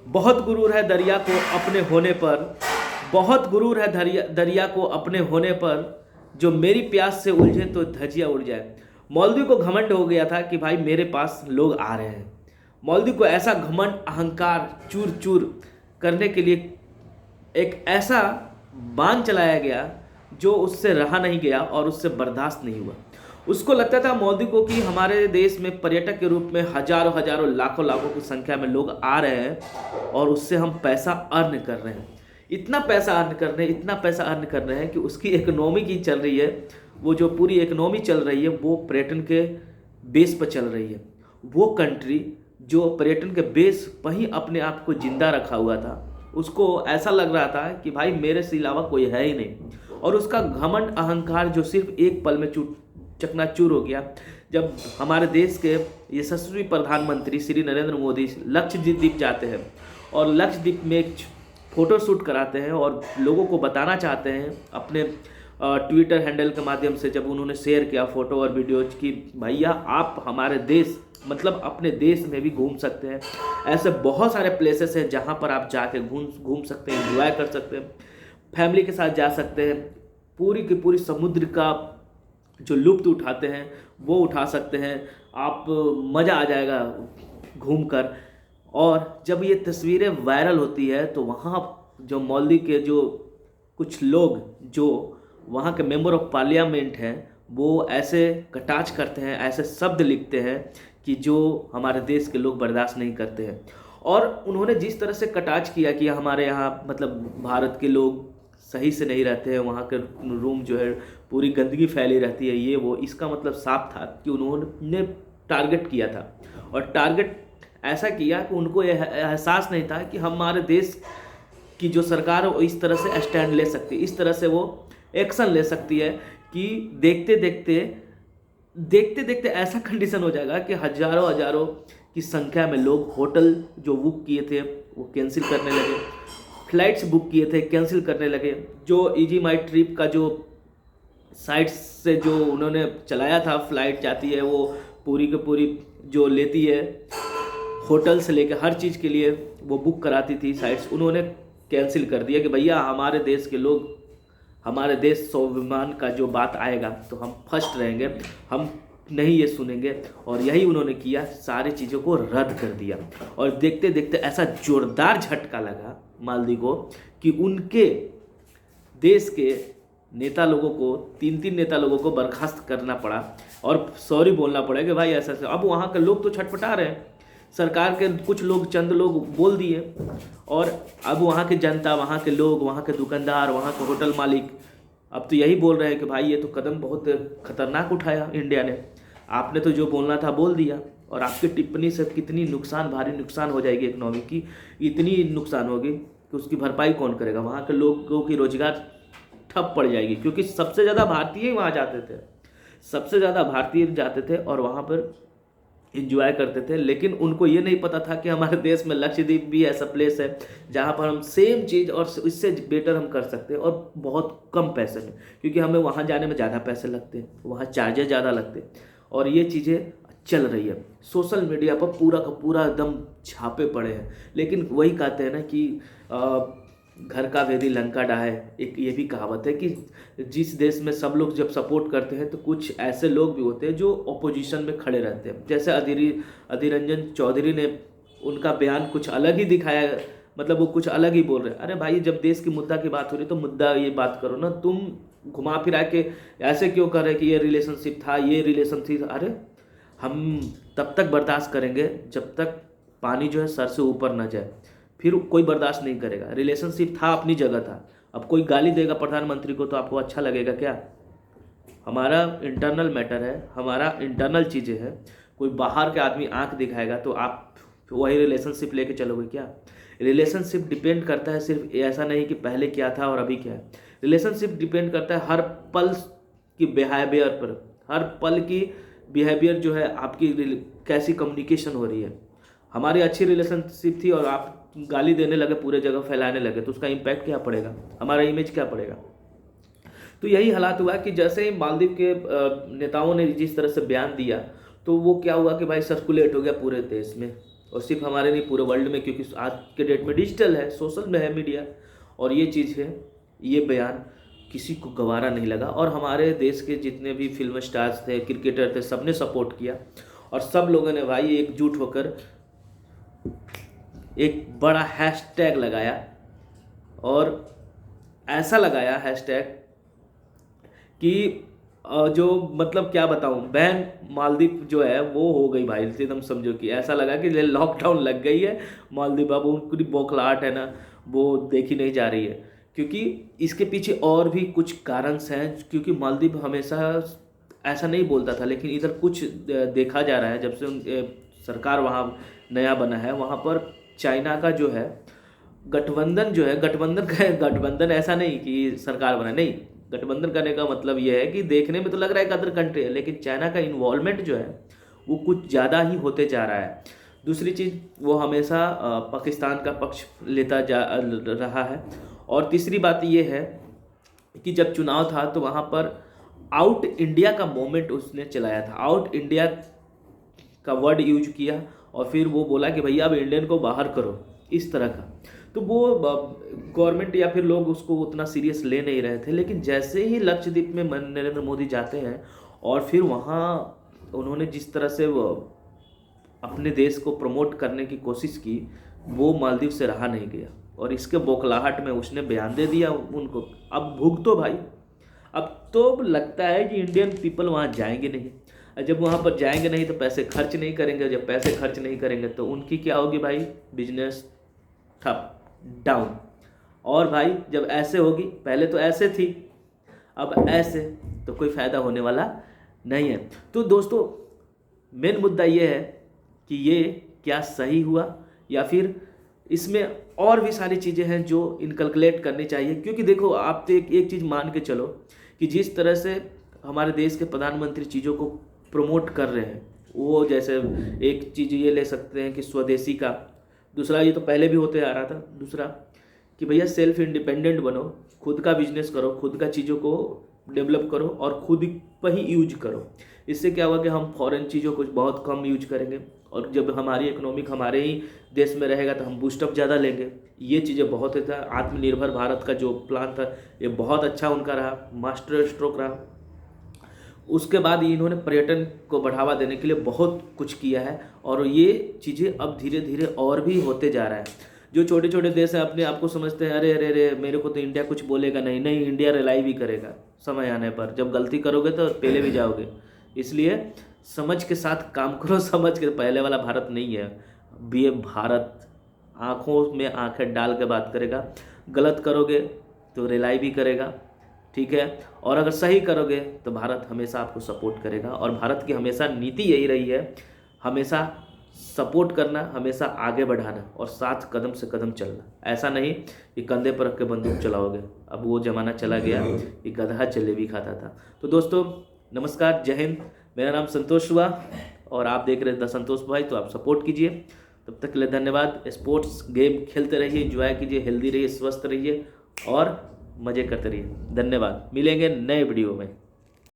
बहुत गुरूर है दरिया को अपने होने पर, बहुत गुरूर है दरिया को अपने होने पर, जो मेरी प्यास से उलझे तो धजिया उड़ जाए। मौलवी को घमंड हो गया था कि भाई मेरे पास लोग आ रहे हैं। मौलवी को ऐसा घमंड अहंकार चूर चूर करने के लिए एक ऐसा बांध चलाया गया जो उससे रहा नहीं गया और उससे बर्दाश्त नहीं हुआ। उसको लगता था मौलवी को कि हमारे देश में पर्यटक के रूप में हजारों हजारों लाखों लाखों की संख्या में लोग आ रहे हैं और उससे हम पैसा अर्न कर रहे हैं। इतना पैसा अर्न कर रहे हैं, इतना पैसा अर्न कर रहे हैं कि उसकी इकोनॉमी की चल रही है, वो जो पूरी इकोनॉमी चल रही है वो पर्यटन के बेस पर चल रही है। वो कंट्री जो पर्यटन के बेस पर ही अपने आप को जिंदा रखा हुआ था, उसको ऐसा लग रहा था कि भाई मेरे से अलावा कोई है ही नहीं। और उसका घमंड अहंकार जो सिर्फ एक पल में चकनाचूर हो गया जब हमारे देश के यशस्वी प्रधानमंत्री श्री नरेंद्र मोदी लक्षद्वीप जाते हैं और लक्षद्वीप में एक फ़ोटो शूट कराते हैं और लोगों को बताना चाहते हैं अपने ट्विटर हैंडल के माध्यम से, जब उन्होंने शेयर किया फ़ोटो और वीडियोज की भैया आप हमारे देश मतलब अपने देश में भी घूम सकते हैं। ऐसे बहुत सारे प्लेसेस हैं जहाँ पर आप जाके घूम सकते हैं, एंजॉय कर सकते हैं, फैमिली के साथ जा सकते हैं, पूरी की पूरी समुद्र का जो लुत्फ़ उठाते हैं वो उठा सकते हैं। आप मज़ा आ जाएगा घूमकर। और जब ये तस्वीरें वायरल होती है तो वहाँ जो मौलवी के जो कुछ लोग जो वहाँ के मेंबर ऑफ पार्लियामेंट हैं वो ऐसे कटाक्ष करते हैं, ऐसे शब्द लिखते हैं कि जो हमारे देश के लोग बर्दाश्त नहीं करते हैं। और उन्होंने जिस तरह से कटाक्ष किया कि हमारे यहाँ मतलब भारत के लोग सही से नहीं रहते हैं, वहाँ के रूम जो है पूरी गंदगी फैली रहती है, ये वो, इसका मतलब साफ था कि उन्होंने टारगेट किया था। और टारगेट ऐसा किया कि उनको यह एहसास नहीं था कि हमारे देश की जो सरकार है वो इस तरह से स्टैंड ले सकती है, इस तरह से वो एक्शन ले सकती है कि देखते देखते ऐसा कंडीशन हो जाएगा कि हजारों हजारों की संख्या में लोग होटल जो बुक किए थे वो कैंसिल करने लगे, फ्लाइट्स बुक किए थे कैंसिल करने लगे। जो ईजी माई ट्रिप का जो साइट से जो उन्होंने चलाया था, फ्लाइट जाती है वो पूरी की पूरी जो लेती है होटल से लेकर हर चीज़ के लिए वो बुक कराती थी साइट्स, उन्होंने कैंसिल कर दिया कि भैया हमारे देश के लोग, हमारे देश स्वाभिमान का जो बात आएगा तो हम फर्स्ट रहेंगे, हम नहीं ये सुनेंगे। और यही उन्होंने किया, सारी चीज़ों को रद्द कर दिया। और देखते देखते ऐसा जोरदार झटका लगा मालदीव को कि उनके देश के नेता लोगों को, तीन नेता लोगों को बर्खास्त करना पड़ा और सॉरी बोलना पड़ा कि भाई ऐसा ऐसा। अब वहाँ के लोग तो छटपटा रहे हैं, सरकार के कुछ लोग, चंद लोग बोल दिए, और अब वहाँ की जनता, वहाँ के लोग, वहाँ के दुकानदार, वहाँ के होटल मालिक अब तो यही बोल रहे हैं कि भाई ये तो कदम बहुत खतरनाक उठाया इंडिया ने, आपने तो जो बोलना था बोल दिया। और आपकी टिप्पणी से कितनी नुकसान, भारी नुकसान हो जाएगी इकोनॉमी की, इतनी नुकसान होगी कि उसकी भरपाई कौन करेगा। वहाँ के लोगों की रोजगार ठप पड़ जाएगी, क्योंकि सबसे ज़्यादा भारतीय ही वहाँ जाते थे, सबसे ज़्यादा भारतीय जाते थे और वहाँ पर इंजॉय करते थे। लेकिन उनको ये नहीं पता था कि हमारे देश में लक्षद्वीप भी ऐसा प्लेस है जहाँ पर हम सेम चीज़ और इससे बेटर हम कर सकते हैं और बहुत कम पैसे में, क्योंकि हमें वहाँ जाने में ज़्यादा पैसे लगते हैं, वहाँ चार्जेस ज़्यादा लगते हैं। और ये चीज़ें चल रही है, सोशल मीडिया पर पूरा का पूरा एकदम छापे पड़े हैं। लेकिन वही कहते हैं ना कि घर का भेदी लंका ढाए, एक ये भी कहावत है कि जिस देश में सब लोग जब सपोर्ट करते हैं तो कुछ ऐसे लोग भी होते हैं जो अपोजिशन में खड़े रहते हैं। जैसे अधीर रंजन चौधरी ने, उनका बयान कुछ अलग ही दिखाया, मतलब वो कुछ अलग ही बोल रहे हैं। अरे भाई जब देश की मुद्दा की बात हो रही तो मुद्दा ये बात करो ना, तुम घुमा फिरा के ऐसे क्यों कर रहे कि ये रिलेशनशिप था, ये रिलेशन थी। अरे हम तब तक बर्दाश्त करेंगे जब तक पानी जो है सर से ऊपर ना जाए, फिर कोई बर्दाश्त नहीं करेगा। रिलेशनशिप था, अपनी जगह था। अब कोई गाली देगा प्रधानमंत्री को तो आपको अच्छा लगेगा क्या? हमारा इंटरनल मैटर है, हमारा इंटरनल चीज़ें हैं। कोई बाहर के आदमी आंख दिखाएगा तो आप वही रिलेशनशिप लेके चलोगे क्या? रिलेशनशिप डिपेंड करता है सिर्फ ऐसा नहीं कि पहले क्या था और अभी क्या है। रिलेशनशिप डिपेंड करता है हर पल की बिहेवियर पर, हर पल की बिहेवियर जो है आपकी कैसी कम्युनिकेशन हो रही है। हमारी अच्छी रिलेशनशिप थी और आप गाली देने लगे, पूरे जगह फैलाने लगे, तो उसका इम्पैक्ट क्या पड़ेगा, हमारा इमेज क्या पड़ेगा। तो यही हालात हुआ कि जैसे ही मालदीव के नेताओं ने जिस तरह से बयान दिया तो वो क्या हुआ कि भाई सर्कुलेट हो गया पूरे देश में, और सिर्फ हमारे नहीं, पूरे वर्ल्ड में, क्योंकि आज के डेट में डिजिटल है, सोशल में है मीडिया, और ये चीज़ है, ये बयान किसी को गवारा नहीं लगा। और हमारे देश के जितने भी फिल्म स्टार्स थे, क्रिकेटर थे, सबने सपोर्ट किया, और सब लोगों ने भाई एकजुट होकर एक बड़ा हैशटैग लगाया, और ऐसा लगाया हैशटैग कि जो मतलब क्या बताऊं, बैन मालदीव जो है वो हो गई भाई, एकदम समझो कि ऐसा लगा कि लॉकडाउन लग गई है मालदीव। अब उनकी बौखलाहट है ना, वो देखी नहीं जा रही है, क्योंकि इसके पीछे और भी कुछ कारण हैं। क्योंकि मालदीव हमेशा ऐसा नहीं बोलता था, लेकिन इधर कुछ देखा जा रहा है, जब से सरकार वहाँ नया बना है, वहाँ पर चाइना का जो है गठबंधन जो है, गठबंधन ऐसा नहीं कि सरकार बना, नहीं, गठबंधन करने का मतलब यह है कि देखने में तो लग रहा है कि अदर कंट्री है, लेकिन चाइना का इन्वॉल्वमेंट जो है वो कुछ ज़्यादा ही होते जा रहा है। दूसरी चीज़, वो हमेशा पाकिस्तान का पक्ष लेता जा रहा है। और तीसरी बात ये है कि जब चुनाव था तो वहाँ पर आउट इंडिया का मोमेंट उसने चलाया था, आउट इंडिया का वर्ड यूज किया, और फिर वो बोला कि भैया अब इंडियन को बाहर करो, इस तरह का। तो वो गवर्नमेंट या फिर लोग उसको उतना सीरियस ले नहीं रहे थे। लेकिन जैसे ही लक्षद्वीप में नरेंद्र मोदी जाते हैं, और फिर वहाँ उन्होंने जिस तरह से वो अपने देश को प्रमोट करने की कोशिश की, वो मालदीव से रहा नहीं गया, और इसके बौखलाहट में उसने बयान दे दिया उनको। अब भुगतो भाई। अब तो लगता है कि इंडियन पीपल वहाँ जाएंगे नहीं, जब वहाँ पर जाएंगे नहीं तो पैसे खर्च नहीं करेंगे, जब पैसे खर्च नहीं करेंगे तो उनकी क्या होगी भाई, बिजनेस ठप, डाउन। और भाई जब ऐसे होगी, पहले तो ऐसे थी, अब ऐसे, तो कोई फ़ायदा होने वाला नहीं है। तो दोस्तों मेन मुद्दा ये है कि ये क्या सही हुआ, या फिर इसमें और भी सारी चीज़ें हैं जो इनकलकुलेट करनी चाहिए। क्योंकि देखो, आप तो एक चीज़ मान के चलो कि जिस तरह से हमारे देश के प्रधानमंत्री चीज़ों को प्रमोट कर रहे हैं, वो जैसे एक चीज़ ये ले सकते हैं कि स्वदेशी का, दूसरा ये तो पहले भी होते आ रहा था, दूसरा कि भैया सेल्फ इंडिपेंडेंट बनो, खुद का बिजनेस करो, खुद का चीज़ों को डेवलप करो और खुद पर ही यूज करो। इससे क्या होगा कि हम फॉरेन चीज़ों को बहुत कम यूज करेंगे, और जब हमारी इकोनॉमिक हमारे ही देश में रहेगा तो हम बूस्टअप ज़्यादा लेंगे। ये चीज़ें बहुत था। आत्मनिर्भर भारत का जो प्लान था ये बहुत अच्छा उनका रहा, मास्टर स्ट्रोक रहा। उसके बाद इन्होंने पर्यटन को बढ़ावा देने के लिए बहुत कुछ किया है, और ये चीज़ें अब धीरे धीरे और भी होते जा रहा है। जो छोटे छोटे देश हैं अपने आप को समझते हैं, अरे अरे अरे मेरे को तो इंडिया कुछ बोलेगा नहीं, नहीं इंडिया रिलाई भी करेगा समय आने पर। जब गलती करोगे तो पहले भी जाओगे, इसलिए समझ के साथ काम करो, समझ के। पहले वाला भारत नहीं है, ये भारत आँखों में आँखें डाल के बात करेगा। गलत करोगे तो रिलाई भी करेगा, ठीक है, और अगर सही करोगे तो भारत हमेशा आपको सपोर्ट करेगा। और भारत की हमेशा नीति यही रही है, हमेशा सपोर्ट करना, हमेशा आगे बढ़ाना, और साथ कदम से कदम चलना। ऐसा नहीं कि कंधे पर रख के बंदूक चलाओगे, अब वो ज़माना चला गया कि गधा जलेबी खाता था। तो दोस्तों नमस्कार, जय हिंद। मेरा नाम संतोष हुआ, और आप देख रहे थे द संतोष भाई, तो आप सपोर्ट कीजिए। तब तक के लिए धन्यवाद। स्पोर्ट्स गेम खेलते रहिए, एंजॉय कीजिए, हेल्दी रहिए, स्वस्थ रहिए और मज़े करते रहिए। धन्यवाद, मिलेंगे नए वीडियो में।